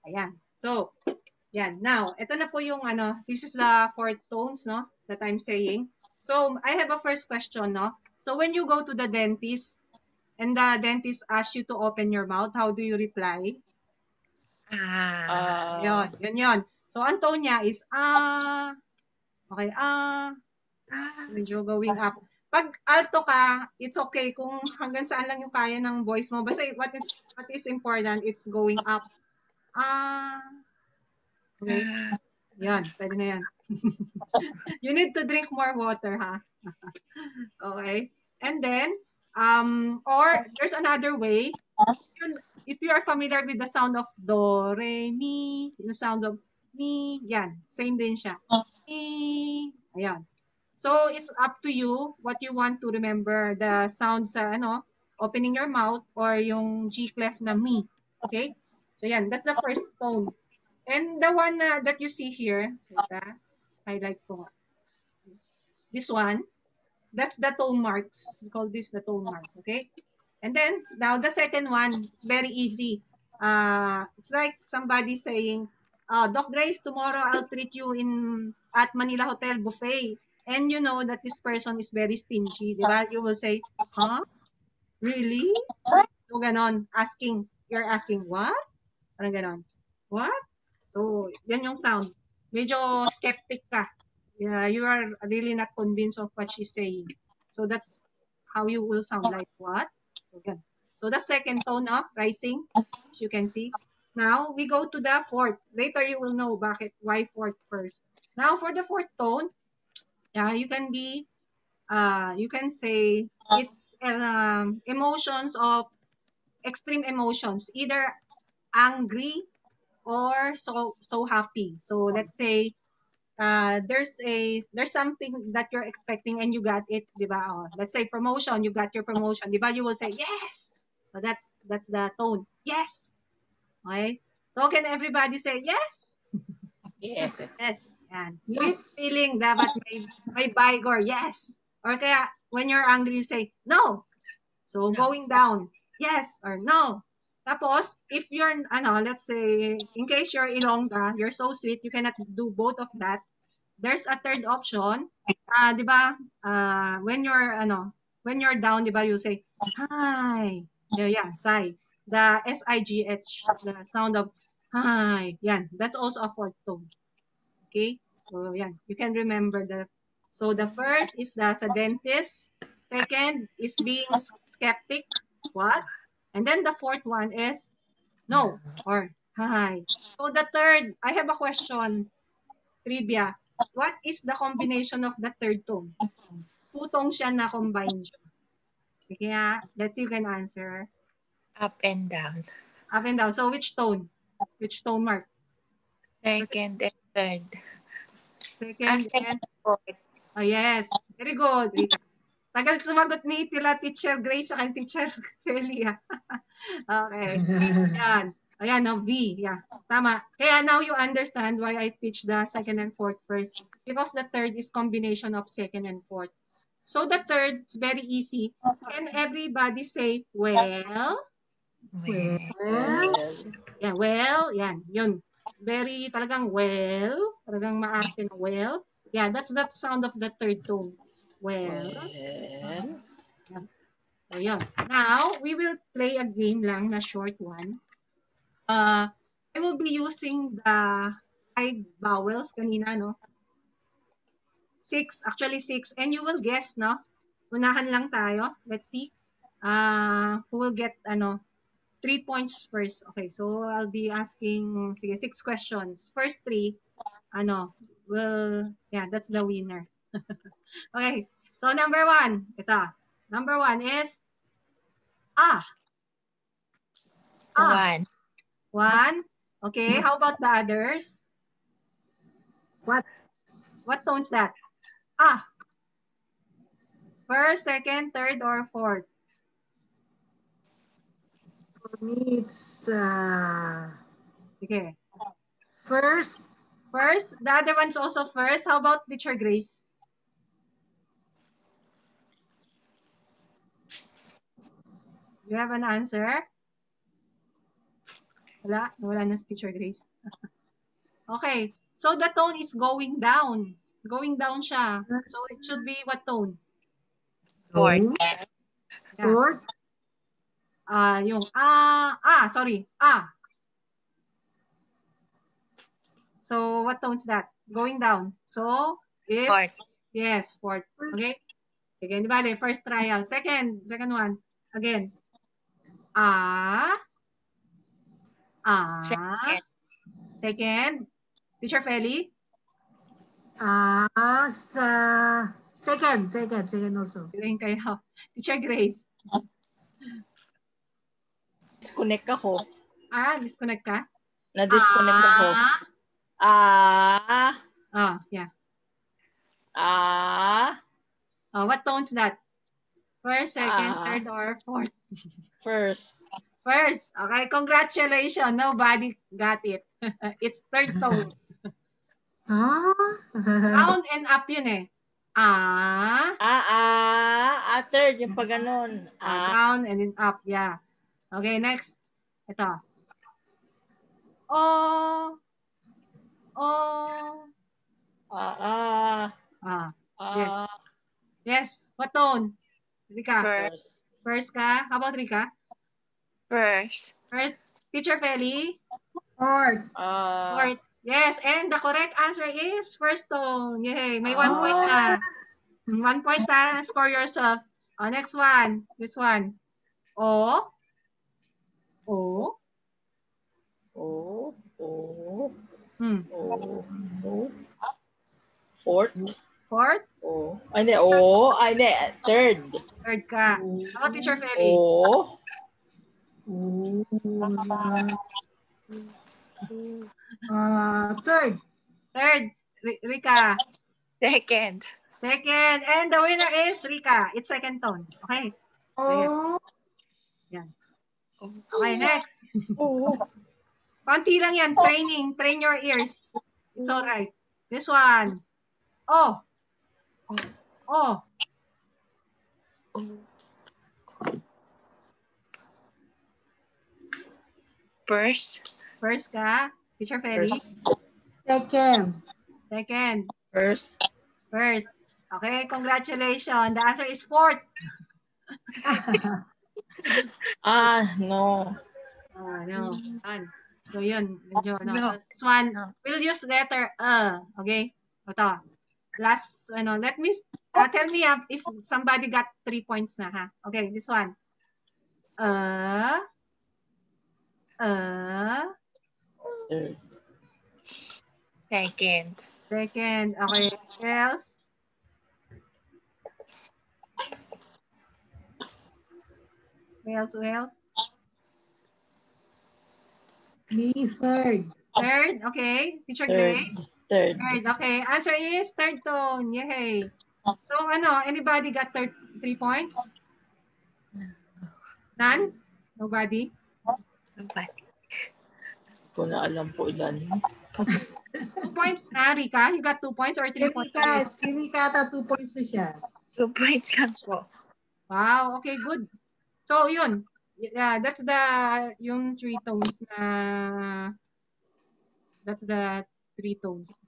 Ayan. So, yan. Now, ito na po yung this is the 4 tones, no, that I'm saying. So, I have a first question, no. So, when you go to the dentist and the dentist asks you to open your mouth, how do you reply? Yun. So, ang tone niya is, okay, medyo going up. Pag alto ka, it's okay kung hanggang saan lang yung kaya ng voice mo. Basta what is important, it's going up. Okay. Yan, pwede na yan. You need to drink more water, ha? Okay. And then, or there's another way. If you are familiar with the sound of do, re, mi, the sound of mi, yan. Same din siya. Mi, ayan. So, it's up to you what you want to remember. The sound sa, opening your mouth or yung G clef na mi. Okay? So, yan. That's the first tone. And the one that you see here, highlight ko. This one, that's the tone marks. We call this the tone marks, okay? And then, now the second one, it's very easy. It's like somebody saying, Doc Grace, tomorrow I'll treat you at Manila Hotel buffet. And you know that this person is very stingy, di ba? You will say, huh? Really? So, ganon. You're asking, what? Parang ganon. What? So, yan yung sound. Medyo skeptic ka. Yeah, you are really not convinced of what she's saying. So, that's how you will sound like, what? So, yan. So, the second tone up, rising, as you can see. Now, we go to the fourth. Later, you will know why fourth first. Now, for the fourth tone, you can say it's emotions of extreme emotions, either angry or so happy. So let's say there's something that you're expecting and you got it, di ba? Oh, let's say promotion, you got your promotion, di ba? You will say yes. So that's the tone. Yes. Okay? So can everybody say yes? Yes. Yes. Yan. With feeling dapat may vigor, yes. Or kaya when you're angry you say no. So going down, yes or no. Tapos, if you're, let's say, in case you're Ilongga, you're so sweet, you cannot do both of that. There's a third option. Di ba? When you're down, di ba, you say, hi. Yeah, sigh. The S-I-G-H, the sound of hi. Yan. That's also a fourth tone. Okay? So, yan. You can remember that. So, the first is sa dentist. Second is being skeptic. What? And then the fourth one is no or hi. So the third, I have a question, trivia. What is the combination of the third tone? Two tones siya na combine siya. Sige nga, let's see you can answer. Up and down. Up and down. So which tone? Which tone mark? Second and third. Second and fourth. Oh, yes. Very good, Rita. Tagal sumagot ni Teacher Grace at Teacher Celia. Okay. Yan. Ayan, no, V. Yeah. Tama. Kaya now you understand why I teach the second and fourth first. Because the third is combination of second and fourth. So the third is very easy. Can everybody say, well? Yeah, well. Yan. Yun. Very talagang well. Talagang maarte na well. Yeah, that's that sound of the third tone. Well. So, yun. Now, we will play a game lang na short one. I will be using the 5 vowels kanina, no? 6, actually 6. And you will guess, no? Unahan lang tayo. Let's see. Who will get, 3 points first. Okay, so I'll be asking, sige, 6 questions. First 3, that's the winner. Okay, so number 1, ito. Number 1 is, One. 1. Okay, how about the others? What tone's that? First, second, third, or fourth? For me, it's Okay. first. First, the other one's also first. How about Teacher Grace? You have an answer? Wala na si Teacher Grace. Okay. So the tone is going down. Going down siya. So it should be what tone? Fourth. Yeah. Fourth. Yung sorry. So what tone is that? Going down. So it's Fourth. yes, fourth. Okay? Sige, di ba? First trial. Second one. Again. Second. Second. Teacher Feli? Second also. Rin kayo. Teacher Grace? Disconnect ako. Disconnect ka? Na-disconnect ako. Yeah. What tone's that? First, second, third, or fourth? First. First. Okay, congratulations. Nobody got it. It's third tone. Down and up yun eh. Third, yung pag ganun. Down and then up, yeah. Okay, next. Ito. Yes. Yes. What tone? Rika? First. First ka? How about Rika? First. First. Teacher Feli? Fourth. Fourth. Yes, and the correct answer is first tone. Yay, may 1 point na. 1 point na. Score yourself. Next one. This one. O. Fourth. Fourth. Hindi. Third. Third ka. How about Teacher Feli? Third. Third. Rika? Second. Second. And the winner is Rika. It's second tone. Okay. Yan. Okay, next. Konti lang yan. Training. Train your ears. It's alright. This one. First. First ka. Teacher Feli? Second. Second. First. Okay, congratulations. The answer is fourth. No. No. So yun. Medyo, No. This one, No. we'll use letter Okay? Ito. Last, let me, tell me if somebody got 3 points na, ha? Okay, this one. Third. Second. Second. Okay. Who else? Who else? Me, third. Third. Okay. Teacher Grace? Third. Okay. Answer is third tone. Yay. So, anybody got 3 points? None? Nobody? Nobody. Kung na alam po ilan. 2 points na, Rika? You got 2 points or 3 points? Si Rika ata 2 points na siya. 2 points lang po. Wow. Okay, good. So, yun. Yeah, that's yung 3 tones na, that's the 3 tones.